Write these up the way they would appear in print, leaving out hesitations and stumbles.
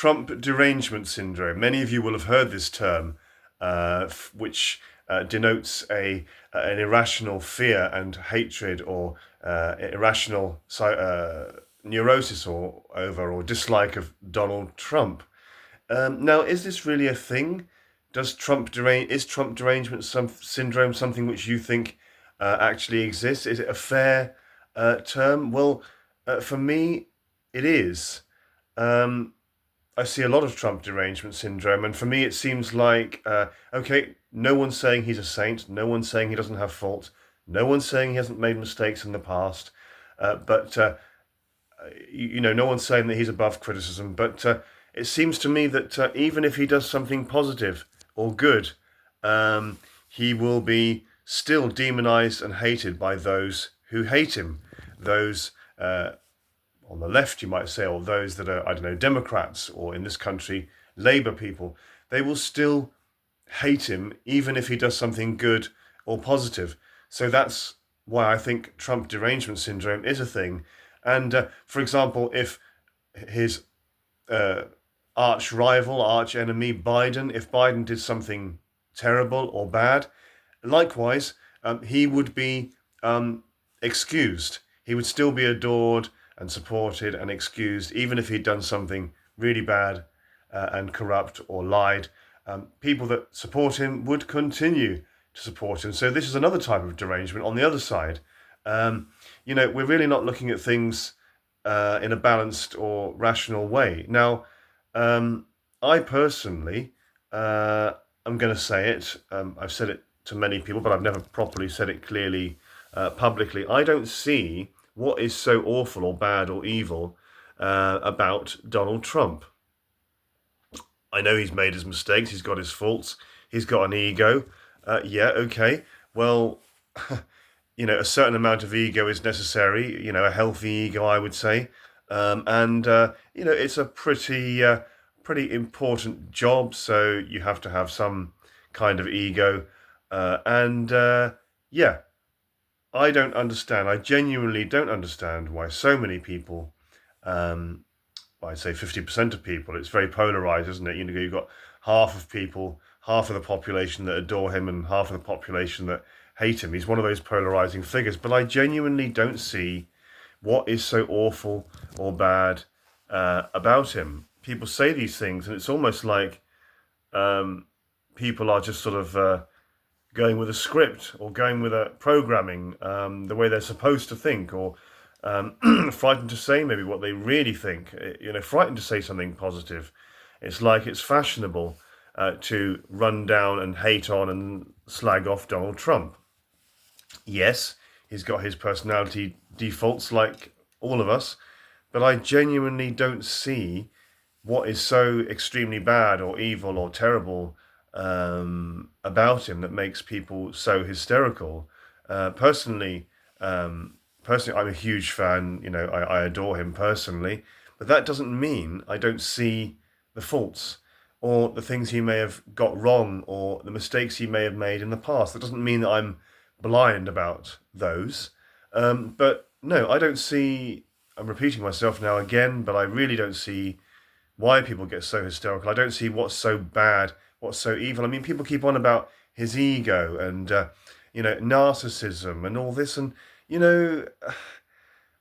Trump Derangement Syndrome. Many of you will have heard this term, which denotes an irrational fear and hatred or irrational neurosis or dislike of Donald Trump. Now, is this really a thing? Is Trump derangement syndrome something which you think actually exists? Is it a fair term? Well, for me, it is. Um, I see a lot of Trump derangement syndrome, and for me, it seems like okay, no one's saying he's a saint, no one's saying he doesn't have faults, no one's saying he hasn't made mistakes in the past, but no one's saying that he's above criticism. But it seems to me that even if he does something positive or good, he will be still demonized and hated by those who hate him. Those on the left, you might say, or those that are, I don't know, Democrats, or in this country, Labour people. They will still hate him, even if he does something good or positive. So that's why I think Trump derangement syndrome is a thing. And for example, if his arch rival, arch enemy, Biden, if Biden did something terrible or bad, likewise, he would be excused. He would still be adored and supported and excused, even if he'd done something really bad and corrupt or lied. People that support him would continue to support him. So this is another type of derangement on the other side. We're really not looking at things in a balanced or rational way. Now, I personally, I'm going to say it, I've said it to many people, but I've never properly said it clearly publicly. I don't see what is so awful or bad or evil about Donald Trump. I know he's made his mistakes, he's got his faults, he's got an ego. Yeah, okay. Well, a certain amount of ego is necessary, a healthy ego, I would say. It's a pretty important job, so you have to have some kind of ego. I don't understand. I genuinely don't understand why so many people, I'd say 50% of people, it's very polarized, isn't it? You've got half of the population that adore him and half of the population that hate him. He's one of those polarizing figures, but I genuinely don't see what is so awful or bad about him. People say these things, and it's almost like people are just sort of going with a script or going with a programming, the way they're supposed to think, or frightened to say maybe what they really think, frightened to say something positive. It's like it's fashionable to run down and hate on and slag off Donald Trump. Yes, he's got his personality defaults like all of us, but I genuinely don't see what is so extremely bad or evil or terrible about him that makes people so hysterical. Personally, I'm a huge fan. I adore him personally, but that doesn't mean I don't see the faults or the things he may have got wrong or the mistakes he may have made in the past. That doesn't mean that I'm blind about those. But no, I don't see. I'm repeating myself now again, but I really don't see why people get so hysterical. I don't see what's so bad, what's so evil. I mean, people keep on about his ego and, narcissism and all this. And,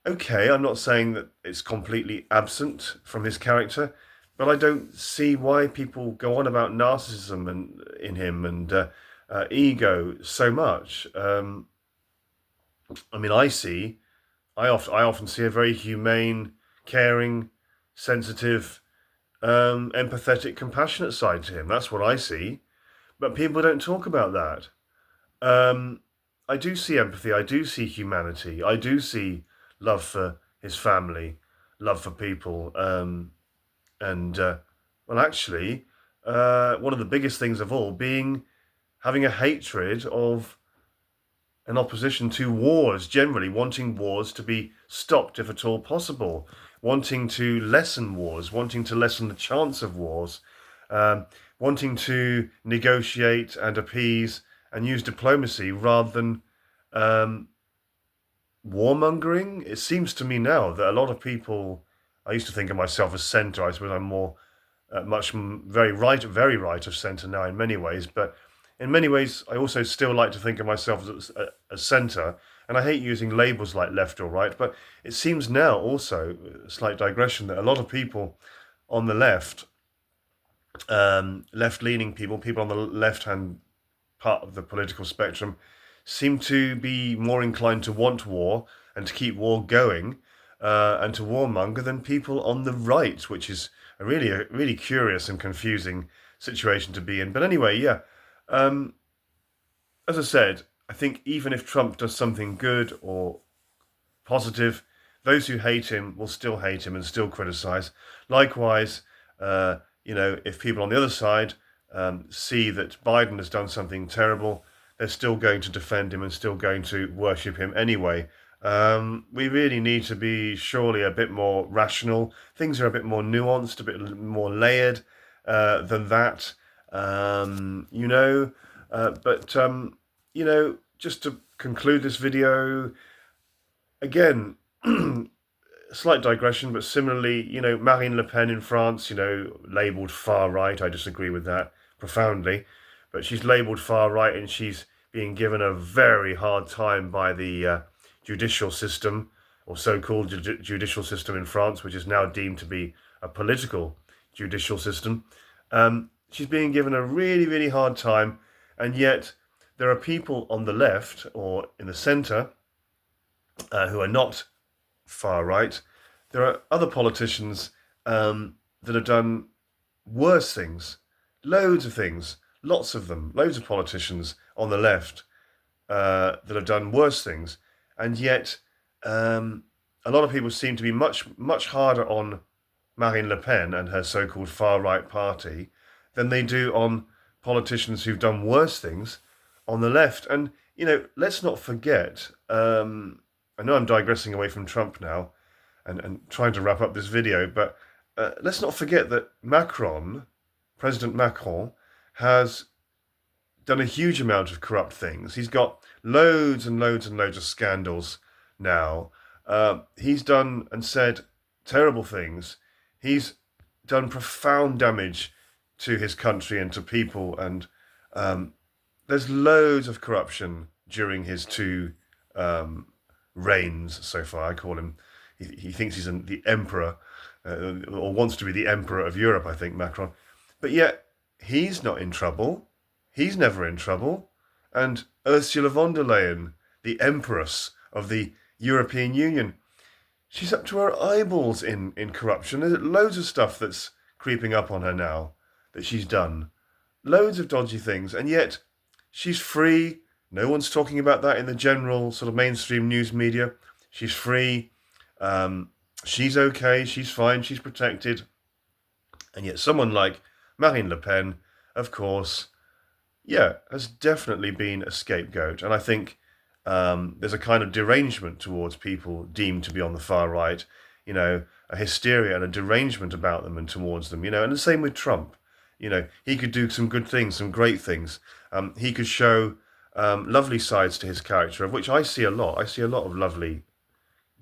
okay, I'm not saying that it's completely absent from his character, but I don't see why people go on about narcissism in him and ego so much. I often see a very humane, caring, sensitive, empathetic, compassionate side to him. That's what I see. But people don't talk about that. I do see empathy. I do see humanity. I do see love for his family, love for people. Actually, one of the biggest things of all having a hatred of an opposition to wars, generally wanting wars to be stopped if at all possible, wanting to lessen wars, wanting to lessen the chance of wars, wanting to negotiate and appease and use diplomacy rather than warmongering. It seems to me now that a lot of people, I used to think of myself as centre, I suppose I'm more very right of centre now in many ways, but in many ways I also still like to think of myself as centre, and I hate using labels like left or right, but it seems now also, a slight digression, that a lot of people on the left, left-leaning people on the left-hand part of the political spectrum, seem to be more inclined to want war and to keep war going, and to warmonger than people on the right, which is a really curious and confusing situation to be in. But anyway, yeah, as I said, I think even if Trump does something good or positive, those who hate him will still hate him and still criticize. Likewise, if people on the other side see that Biden has done something terrible, they're still going to defend him and still going to worship him anyway. We really need to be surely a bit more rational. Things are a bit more nuanced, a bit more layered than that, just to conclude this video, again, slight digression, but similarly, Marine Le Pen in France, labelled far right. I disagree with that profoundly, but she's labelled far right and she's being given a very hard time by the judicial system, or so-called judicial system in France, which is now deemed to be a political judicial system. She's being given a really hard time, and yet there are people on the left or in the centre who are not far right. There are other politicians that have done worse things, loads of things, lots of them, loads of politicians on the left that have done worse things, and yet a lot of people seem to be much harder on Marine Le Pen and her so-called far-right party than they do on politicians who've done worse things on the left. And, let's not forget, I know I'm digressing away from Trump now and trying to wrap up this video, but let's not forget that President Macron, has done a huge amount of corrupt things. He's got loads and loads and loads of scandals now. He's done and said terrible things. He's done profound damage to his country and to people, and there's loads of corruption during his two reigns so far. I call him, he thinks he's the emperor, or wants to be the emperor of Europe, I think, Macron. But yet, he's not in trouble. He's never in trouble. And Ursula von der Leyen, the empress of the European Union, she's up to her eyeballs in corruption. There's loads of stuff that's creeping up on her now that she's done. Loads of dodgy things. And yet, she's free. No one's talking about that in the general sort of mainstream news media. She's free. She's okay. She's fine. She's protected. And yet someone like Marine Le Pen, of course, has definitely been a scapegoat. And I think there's a kind of derangement towards people deemed to be on the far right, a hysteria and a derangement about them and towards them, and the same with Trump. He could do some good things, some great things. He could show lovely sides to his character, of which I see a lot. I see a lot of lovely,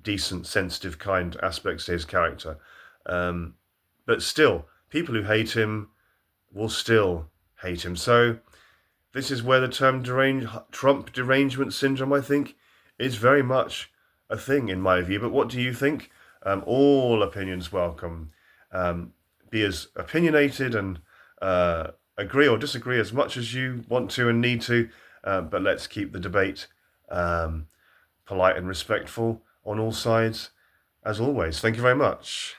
decent, sensitive, kind aspects to his character. But still, people who hate him will still hate him. So this is where the term Trump Derangement Syndrome, I think, is very much a thing in my view. But what do you think? All opinions welcome. Be as opinionated and agree or disagree as much as you want to and need to. But let's keep the debate polite and respectful on all sides, as always. Thank you very much.